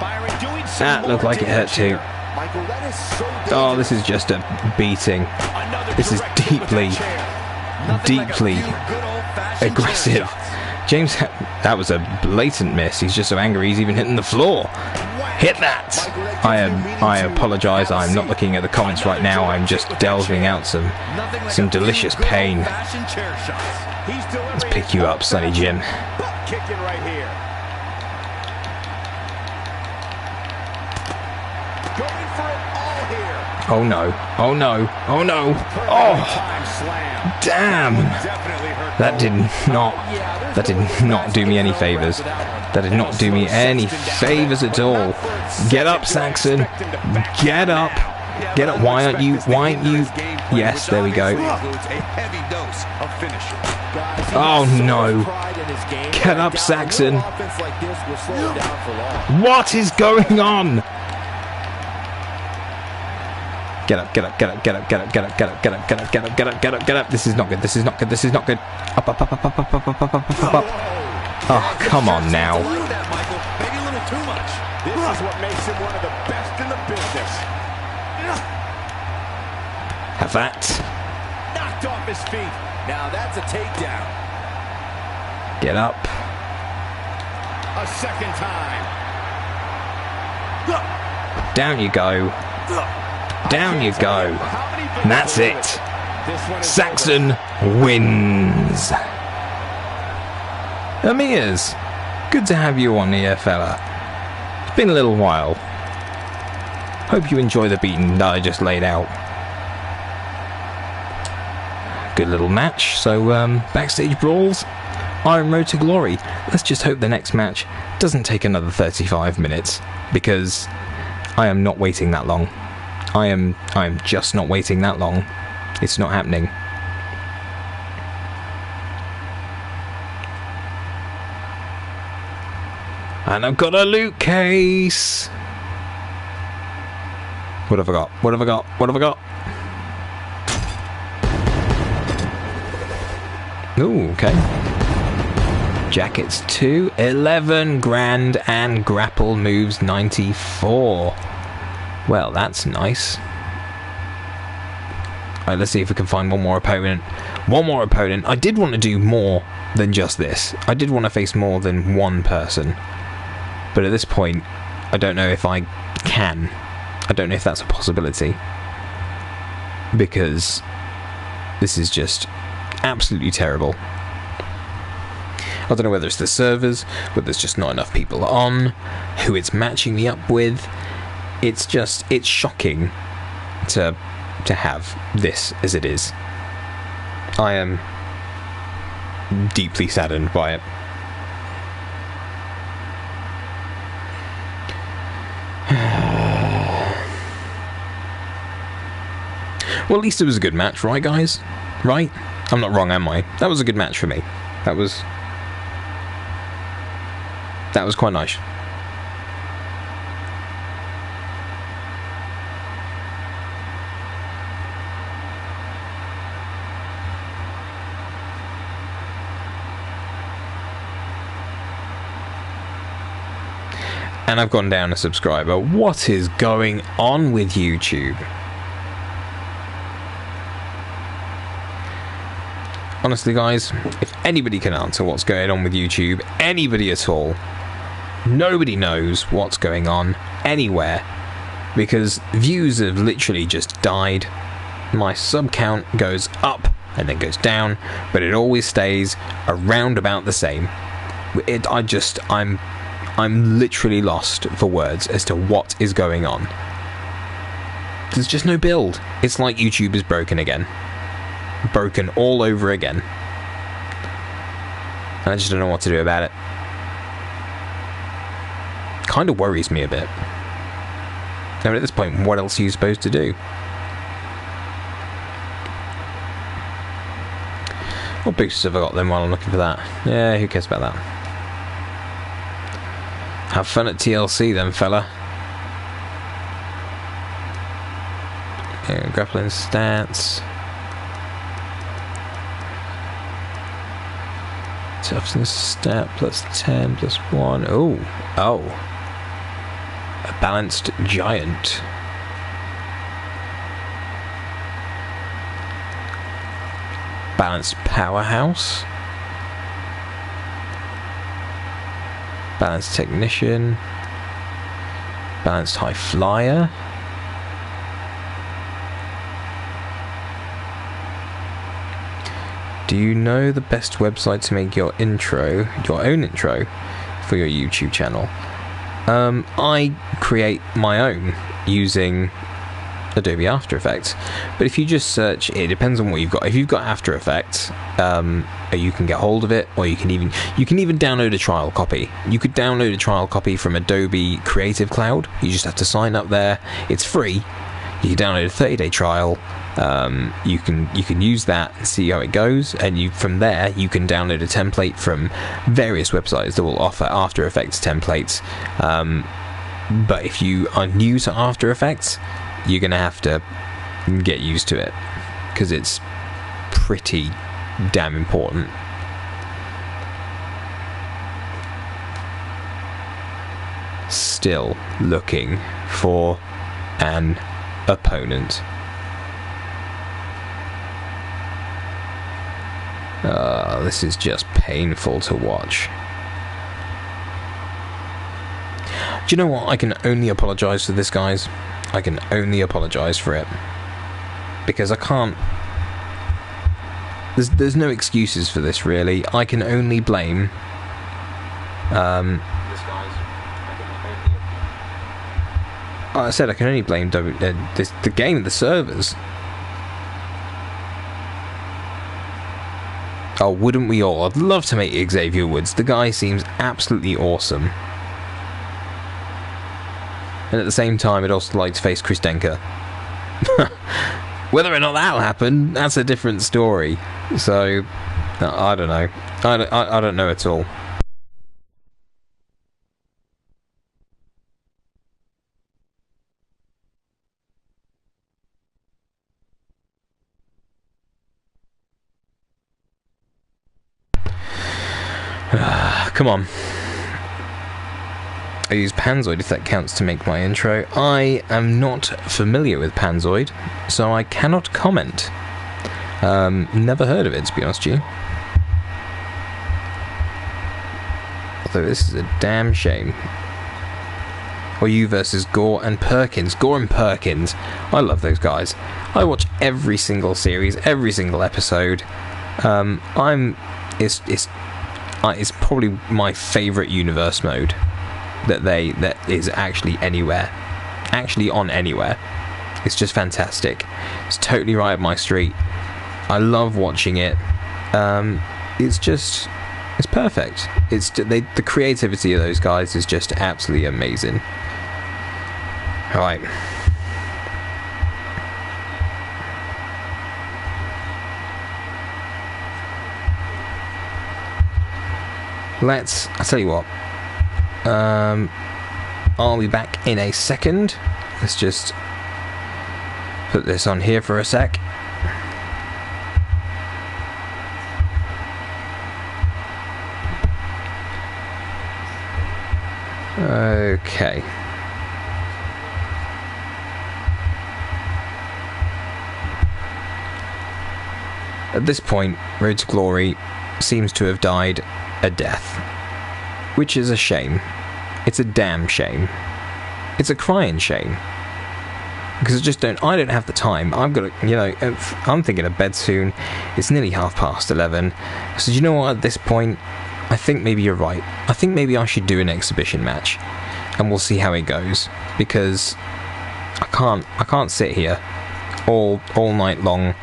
S2: Byron doing some
S1: That looked
S2: more
S1: like it hurt
S2: damage
S1: too.
S2: here. Michael, that is so
S1: Oh,
S2: dangerous.
S1: this is just a beating.
S2: Another
S1: This is
S2: direct hit with
S1: deeply,
S2: that chair. Nothing like a
S1: deeply
S2: few good old-fashioned
S1: aggressive.
S2: chair shots.
S1: James, that was a blatant miss. He's just so angry he's even hitting the floor. Hit that! I apologise. I'm not looking at the comments right now. I'm just delving out some delicious pain. Let's pick you up, Sonny Jim.
S2: Kicking right here. Going for it all here.
S1: Oh no! Oh no! Oh no! Oh,
S2: Time slam.
S1: damn!
S2: Definitely hurt.
S1: That did not do me any favours. That did not do me any favours at all. Get up, Saxon. Get up. Get up. Why aren't you? Yes, there we go. Oh no. Get up, Saxon. What is going on? Get up, get up, get up, get up, get up, get up, get up, get up, get up, get up, get up, get up, get up. This is not good. This is not good. This is not good. Up, up, up, up, up, up, up, up, up, up, up, up. Oh, come on now.
S2: Maybe a little too much. This is what makes him one of the best in the business.
S1: Have that.
S2: Knocked off his feet. Now that's a takedown.
S1: Get up.
S2: A second time.
S1: Down you go. Down you go. And that's it. Saxon wins. Amirs, good to have you on here, fella. It's been a little while. Hope you enjoy the beating that I just laid out. Good little match. So, backstage brawls, Iron Road to Glory. Let's just hope the next match doesn't take another 35 minutes, because I am not waiting that long. I am just not waiting that long. It's not happening. And I've got a loot case. What have I got? What have I got? What have I got? Ooh, okay. Jackets 2, 11 grand, and grapple moves 94. Well, that's nice. Alright, let's see if we can find one more opponent. One more opponent. I did want to do more than just this. I did want to face more than one person. But at this point, I don't know if I can. I don't know if that's a possibility. Because this is just absolutely terrible. I don't know whether it's the servers, whether there's just not enough people on, who it's matching me up with. It's shocking to have this as it is. I am deeply saddened by it. Well, at least it was a good match, right, guys? Right? I'm not wrong, am I? That was a good match for me. That was quite nice. and I've gone down a subscriber. What is going on with YouTube? Honestly, guys, if anybody can answer what's going on with YouTube, anybody at all, nobody knows what's going on anywhere, because views have literally just died. My sub count goes up and then goes down, but it always stays around about the same. I'm literally lost for words as to what is going on. There's just no build. It's like YouTube is broken again. Broken all over again. And I just don't know what to do about it. Kind of worries me a bit. I mean, at this point, what else are you supposed to do? What boosters have I got then while I'm looking for that? Yeah, who cares about that? Have fun at TLC then, fella. Yeah, grappling stats. Toughness stat plus 10 plus 1. Oh. A balanced giant. Balanced powerhouse. Balanced technician. Balanced high flyer. Do you know the best website to make your own intro for your YouTube channel? I create my own using Adobe After Effects, but if you just search, it depends on what you've got. If you've got After Effects, you can get hold of it, or you can even download a trial copy. You could download a trial copy from Adobe Creative Cloud. You just have to sign up there. It's free. You can download a 30-day trial. You can use that and see how it goes, and from there you can download a template from various websites that will offer After Effects templates. But if you are new to After Effects, you're gonna have to get used to it, because it's pretty damn important. Still looking for an opponent. This is just painful to watch. Do you know what? I can only apologise for this, guys. I can only apologise for it. Because I can't... There's no excuses for this, really. I can only blame... this guy's... I said I can only blame the game, the servers. Oh, wouldn't we all? I'd love to meet Xavier Woods. The guy seems absolutely awesome. And at the same time, I'd also like to face Chris Denker. Whether or not that'll happen, that's a different story. So, I don't know. I don't know at all. Come on. I use Panzoid, if that counts to make my intro. I am not familiar with Panzoid, so I cannot comment. Never heard of it, to be honest with you. Although this is a damn shame. Or you versus Gore and Perkins. Gore and Perkins. I love those guys. I watch every single series, every single episode. It's probably my favourite universe mode that is actually on anywhere. It's just fantastic. It's totally right up my street. I love watching it. It's perfect. The creativity of those guys is just absolutely amazing. All right. I'll tell you what, I'll be back in a second. Let's just put this on here for a sec. Okay. At this point, Road to Glory seems to have died a death. Which is a shame. It's a damn shame. It's a crying shame. Because I don't have the time. I've got to, you know, I'm thinking of bed soon. It's nearly 11:30. So you know what, at this point, I think maybe you're right. I think maybe I should do an exhibition match. And we'll see how it goes. Because I can't sit here all night long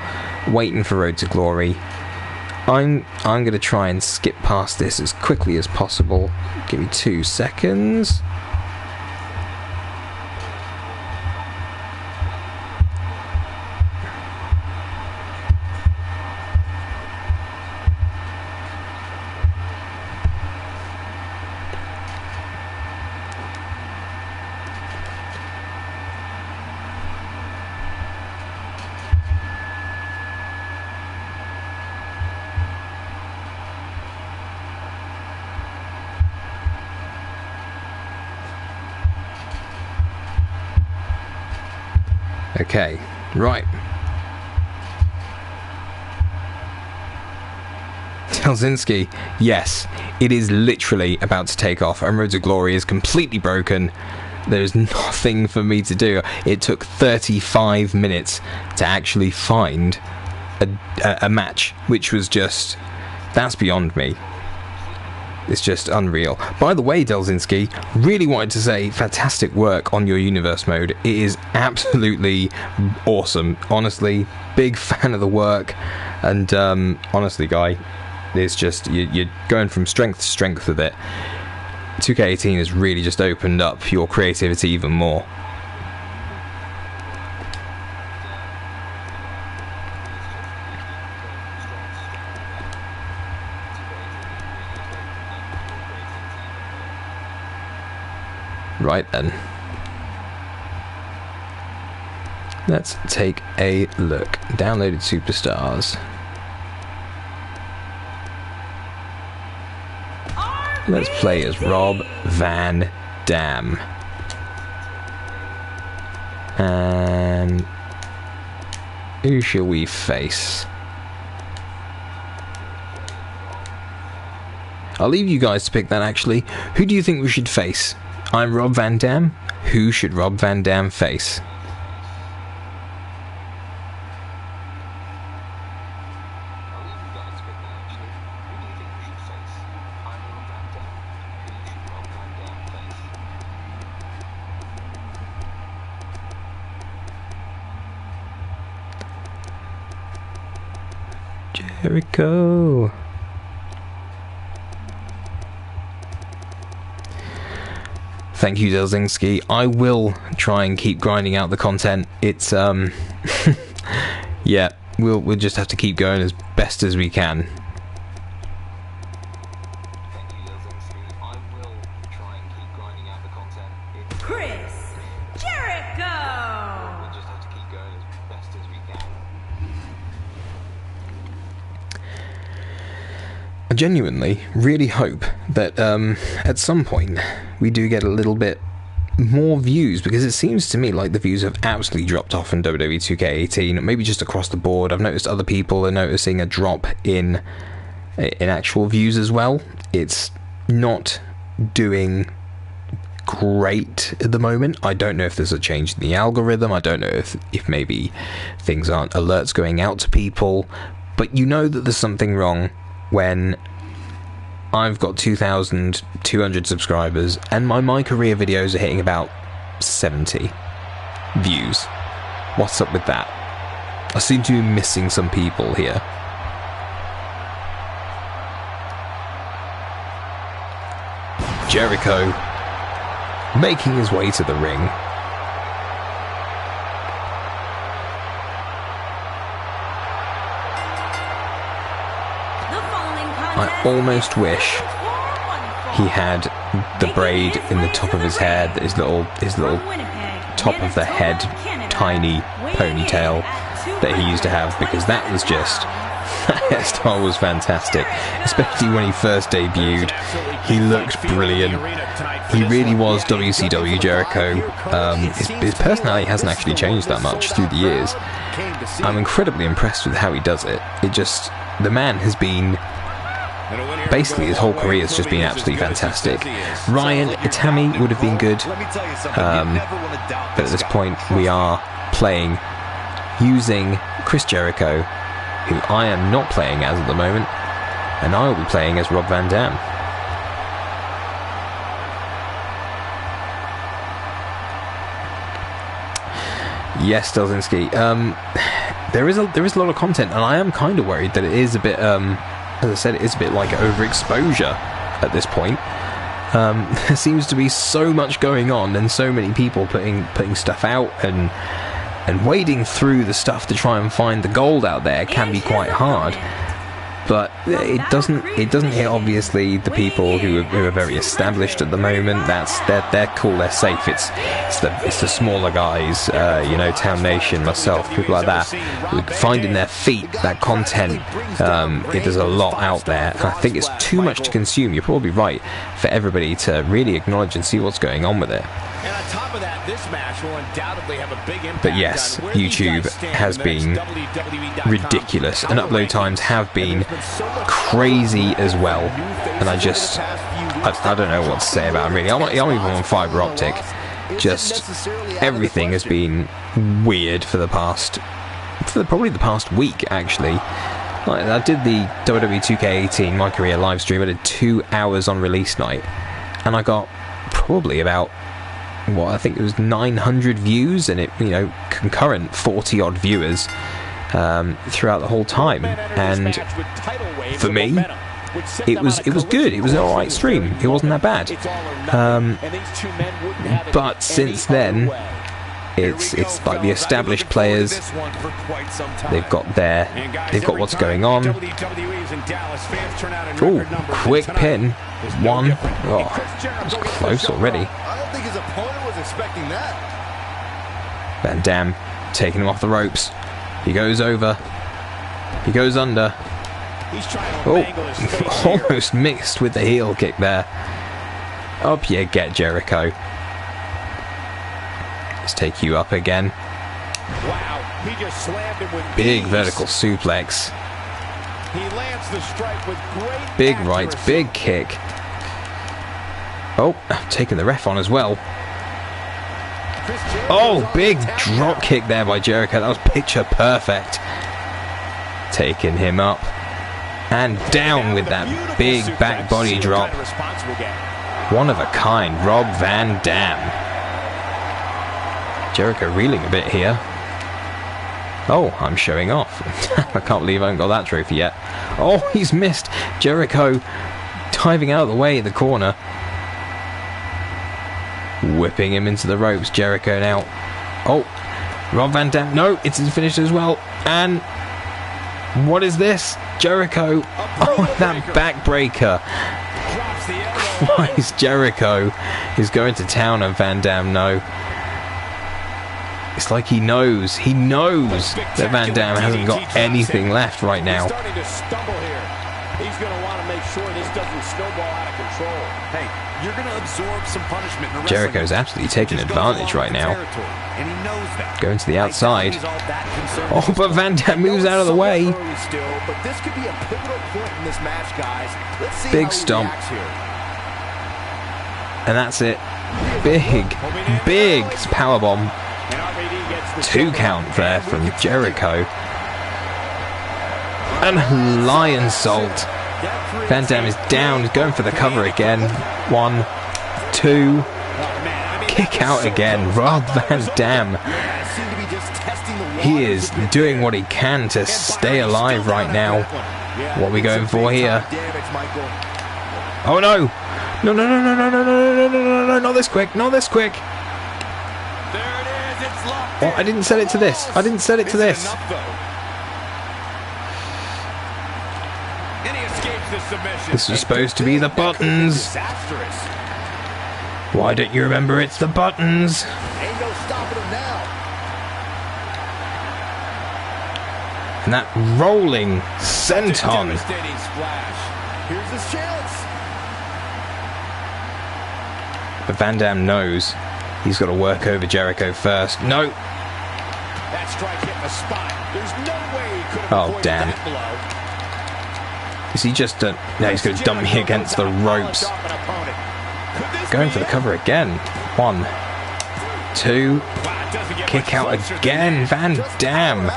S1: waiting for Road to Glory. I'm going to try and skip past this as quickly as possible. Give me 2 seconds. Okay, right. Telzinski, yes, it is literally about to take off, and Road to Glory is completely broken. There's nothing for me to do. It took 35 minutes to actually find a match, which was just... that's beyond me. It's just unreal. By the way, Delzinski, really wanted to say fantastic work on your universe mode. It is absolutely awesome. Honestly, big fan of the work. And honestly, guy, it's just, you're going from strength to strength with it. 2K18 has really just opened up your creativity even more. Right then, let's take a look. Downloaded superstars. Let's play as Rob Van Dam. And who shall we face? I'll leave you guys to pick that, actually. Who do you think we should face? I'm Rob Van Dam. Who should Rob Van Dam face? Jericho. Thank you, Delzinski. I will try and keep grinding out the content. It's yeah, we'll just have to keep going as best as we can.
S3: Thank you, Delzinski. I will try and keep grinding out the content.
S4: Chris Jericho.
S3: We'll just have to keep going as best as we can.
S1: I genuinely really hope that at some point we do get a little bit more views, because it seems to me like the views have absolutely dropped off in WWE 2K18, maybe just across the board. I've noticed other people are noticing a drop in actual views as well. It's not doing great at the moment. I don't know if there's a change in the algorithm. I don't know if maybe things aren't alerts going out to people, but you know that there's something wrong when I've got 2,200 subscribers and my career videos are hitting about 70 views. What's up with that? I seem to be missing some people here. Jericho making his way to the ring. I almost wish he had the braid in the top of his hair, his little top of the head tiny ponytail that he used to have, because that was just, that hairstyle was fantastic, especially when he first debuted. He looked brilliant. He really was WCW Jericho. His personality hasn't actually changed that much through the years. I'm incredibly impressed with how he does it. The man has been, basically his whole career has just been absolutely fantastic. Ryan Itami would have been good, but at this point we are playing using Chris Jericho, who I am not playing as at the moment, and I will be playing as Rob Van Dam. Yes, Delzinski. There is a lot of content, and I am kind of worried that it is a bit, as I said, it is a bit like overexposure at this point. There seems to be so much going on, and so many people putting stuff out, and wading through the stuff to try and find the gold out there can be quite hard. But it doesn't hit obviously the people who are very established at the moment. They're cool, they're safe. It's the smaller guys, you know, Town Nation, myself, people like that, who finding their feet, that content. There's a lot out there, and I think it's too much to consume. You're probably right for everybody to really acknowledge and see what's going on with it.
S2: And on top of that, this match will undoubtedly have a big impact.
S1: But yes, YouTube has been ridiculous, and upload times have been crazy as well. And I don't know what to say about it really. I'm even on fibre optic. Just everything has been weird for probably the past week actually. I did the Wwe 2K18 my career live stream. I did 2 hours on release night, and I got probably about, what, I think it was 900 views, and it, you know, concurrent 40 odd viewers throughout the whole time. And for me, it was good. It was an alright stream. It wasn't that bad. But since then, it's like the established players. They've got what's going on. Oh, quick pin. One. Oh, it was close already.
S2: His opponent was expecting that.
S1: Van Dam taking him off the ropes. He goes over. He goes under. Oh, almost mixed with the heel kick there. Up you get, Jericho. Let's take you up again.
S2: Wow, he just slammed him with
S1: big
S2: ease.
S1: Vertical suplex.
S2: He lands the strike with great
S1: big
S2: accuracy.
S1: right, big kick. Oh, taking the ref on as well. Oh, big drop kick there by Jericho. That was picture perfect. Taking him up and down with that big back body drop. One of a kind, Rob Van Dam. Jericho reeling a bit here. Oh, I'm showing off. I can't believe I haven't got that trophy yet. Oh, he's missed. Jericho diving out of the way in the corner. Whipping him into the ropes. Jericho now. Oh, Rob Van Dam. No, it's his finish as well. And what is this? Jericho. Oh, that backbreaker. Christ, Jericho is going to town on Van Dam. No. It's like he knows that Van Dam hasn't got anything left right now.
S2: He's starting to stumble here. He's going to want to make sure this doesn't snowball out of control. Hey, you're going to absorb some punishment in the
S1: Jericho's absolutely taking advantage right now.
S2: And he knows that.
S1: Going to the outside. Oh, but Van Dam moves out of the way.
S2: But this could be a pivotal point in this match, guys. Let's see
S1: big
S2: how he
S1: stomp.
S2: reacts here.
S1: And that's it. Big powerbomb. 2 count there from Jericho. And Lion Salt. Van Dam is down. He's going for the cover again. 1, 2. Kick out again. Rob Van Dam. He is doing what he can to stay alive right now. What are we going for here? Oh no! No, not this quick, not this quick. Oh, I didn't set it to this. This was supposed to be the buttons. Why don't you remember it's the buttons? And that rolling senton.
S2: Here's his chance.
S1: But Van Dam knows he's got to work over Jericho first. No!
S2: That strike hit the spine. There's no way he could have avoided
S1: damn.
S2: that blow.
S1: Is he just... no, he's going to dump me against the ropes. Going for the cover again. 1, 2... Kick out again. Van Dam.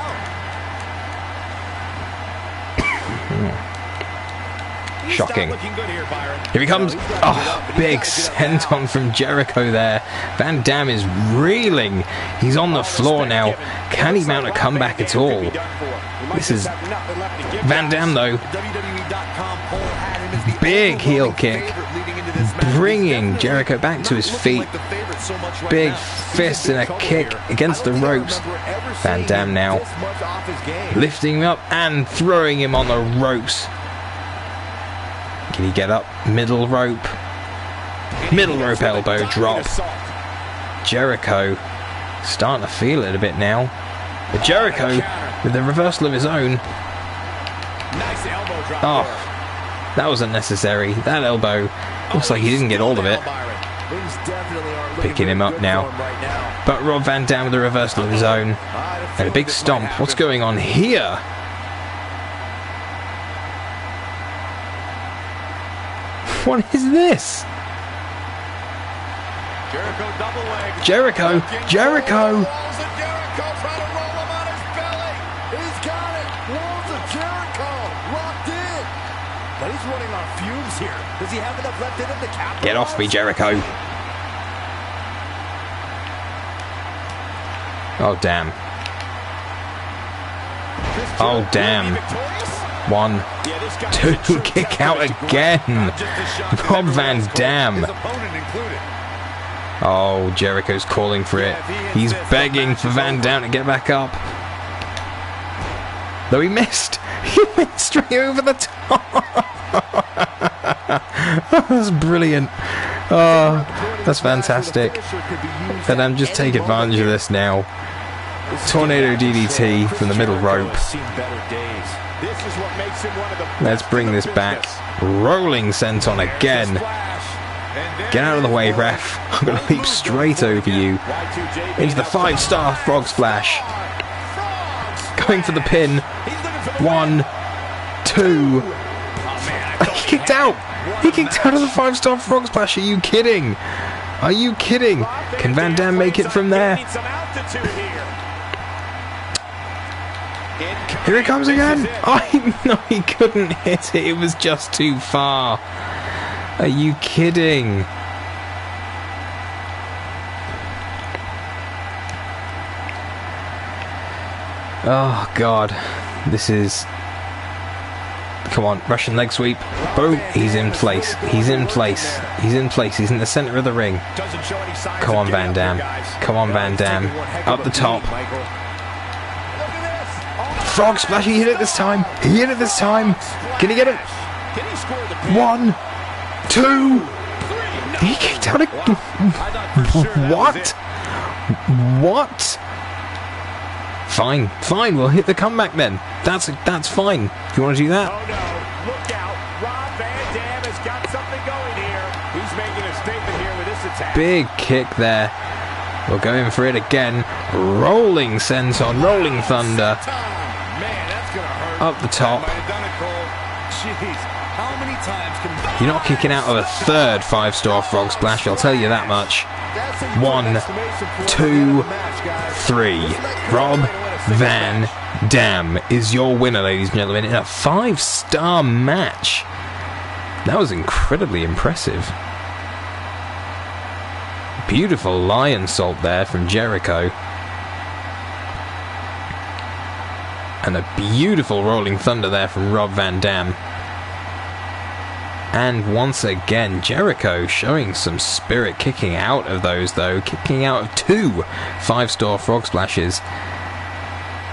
S1: Shocking. Here he comes. Oh, big senton from Jericho there. Van Dam is reeling. He's on the floor now. Can he mount a comeback at all? This is Van Dam though. Big heel kick. Bringing Jericho back to his feet. Big fist and a kick against the ropes. Van Dam now lifting him up and throwing him on the ropes. Can he get up? Middle rope. Middle rope elbow drop. Jericho starting to feel it a bit now. But Jericho with the reversal of his own. Oh, that was unnecessary. That elbow looks like he didn't get all of it. Picking him up now. But Rob Van Dam with the reversal of his own. And a big stomp. What's going on here? What is this? Jericho! Jericho!
S2: But he's running on fumes here. Does he have enough left in him to capitalize?
S1: Get off me, Jericho. Oh, damn. Oh, damn. 1, 2, kick out again. Rob Van Dam. Oh, Jericho's calling for it. He's begging for Van Dam to get back up. Though he missed. He went straight over the top. That's brilliant. Oh, that's fantastic. And I'm just take advantage of this now. Tornado DDT from the middle rope. Let's bring this back. Rolling senton again. Get out of the way, ref. I'm going to leap straight over you. Into the 5-star frog splash. Going for the pin. 1, 2. He kicked out. He kicked out of the 5-star frog splash. Are you kidding? Are you kidding? Can Van Dam make it from there? Here it comes again. No, he couldn't hit it. It was just too far. Are you kidding? Oh, God. This is... Come on, Russian leg sweep. Boom. He's in place. He's in place. He's in place. He's in the center of the ring. Come on, Van Dam. Come on, Van Dam. Up the top. Frog splash. He hit it this time. He hit it this time. Can he get it? 1, 2. He kicked out a... What? What? Fine, fine, we'll hit the comeback then. That's fine. You want to do that?
S2: Oh no, look out. Rob Van Dam has got something going here. He's making a statement here with this attack.
S1: Big kick there. We're going for it again. Rolling senton, rolling thunder.
S2: Man, that's gonna hurt.
S1: Up the top.
S2: Jeez, how many times can...
S1: You're not kicking out of a third 5-star frog splash, I'll tell you that much. 1, 2, 3. Rob Van Dam is your winner, ladies and gentlemen, in a 5-star match. That was incredibly impressive. Beautiful lion salt there from Jericho. And a beautiful rolling thunder there from Rob Van Dam. And once again, Jericho showing some spirit, kicking out of those though, kicking out of 2 5-star frog splashes.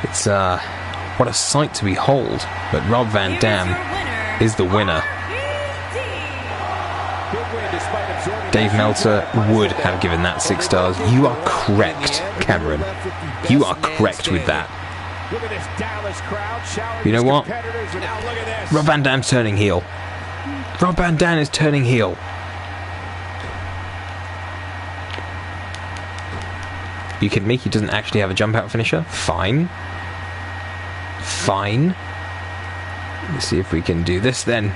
S1: It's what a sight to behold. But Rob Van Dam is the winner. Dave Meltzer would have given that 6 stars. You are correct, Cameron. You are correct with that. You know what? Rob Van Dam's turning heel. Rob Van Dam is turning heel. You kidding me? He doesn't actually have a jump out finisher? Fine. Fine. Let's see if we can do this then.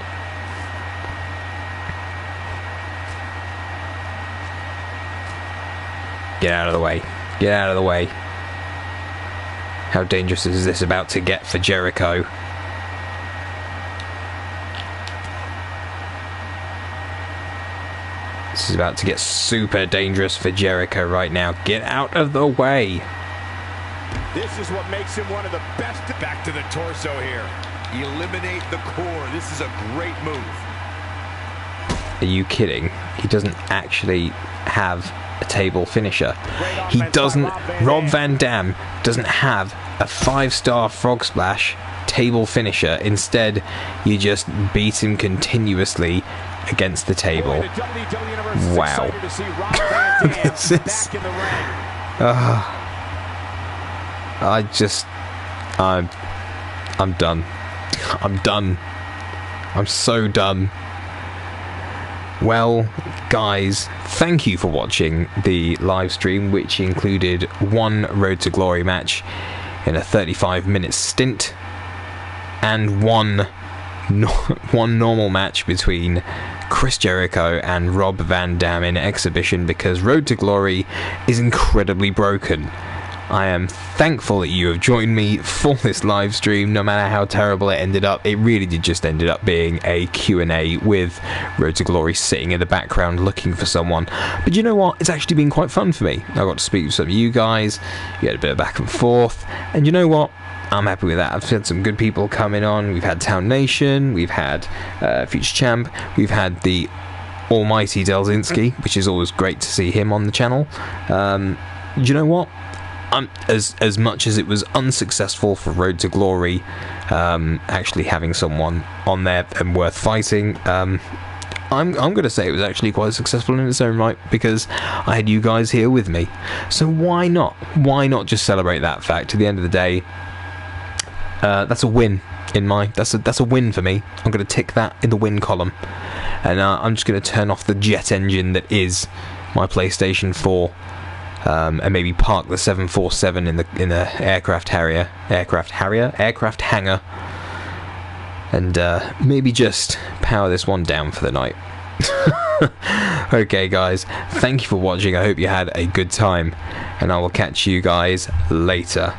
S1: Get out of the way. Get out of the way. How dangerous is this about to get for Jericho? This is about to get super dangerous for Jericho right now. Get out of the way.
S2: This is what makes him one of the best. Back to the torso here. Eliminate the core. This is a great move.
S1: Are you kidding? He doesn't actually have a table finisher. He doesn't. Rob Van Dam doesn't have a 5-star frog splash table finisher. Instead, you just beat him continuously against the table. Wow. This is. I'm done. I'm done. I'm so done. Well, guys, thank you for watching the live stream, which included one Road to Glory match in a 35-minute stint and one normal match between Chris Jericho and Rob Van Dam in exhibition, because Road to Glory is incredibly broken. I am thankful that you have joined me for this live stream, no matter how terrible it ended up. It really did just ended up being a Q&A with Road to Glory sitting in the background looking for someone. But you know what? It's actually been quite fun for me. I got to speak to some of you guys, we had a bit of back and forth, and you know what? I'm happy with that. I've had some good people coming on. We've had Town Nation, we've had Future Champ, we've had the almighty Delzinski, which is always great to see him on the channel. You know what? As much as it was unsuccessful for Road to Glory, actually having someone on there and worth fighting, I'm going to say it was actually quite successful in its own right, because I had you guys here with me. So why not? Why not just celebrate that fact? At the end of the day, that's a win in my. That's a win for me. I'm going to tick that in the win column, and I'm just going to turn off the jet engine that is my PlayStation 4. And maybe park the 747 in the aircraft hangar, and maybe just power this one down for the night. Okay, guys, thank you for watching. I hope you had a good time, and I will catch you guys later.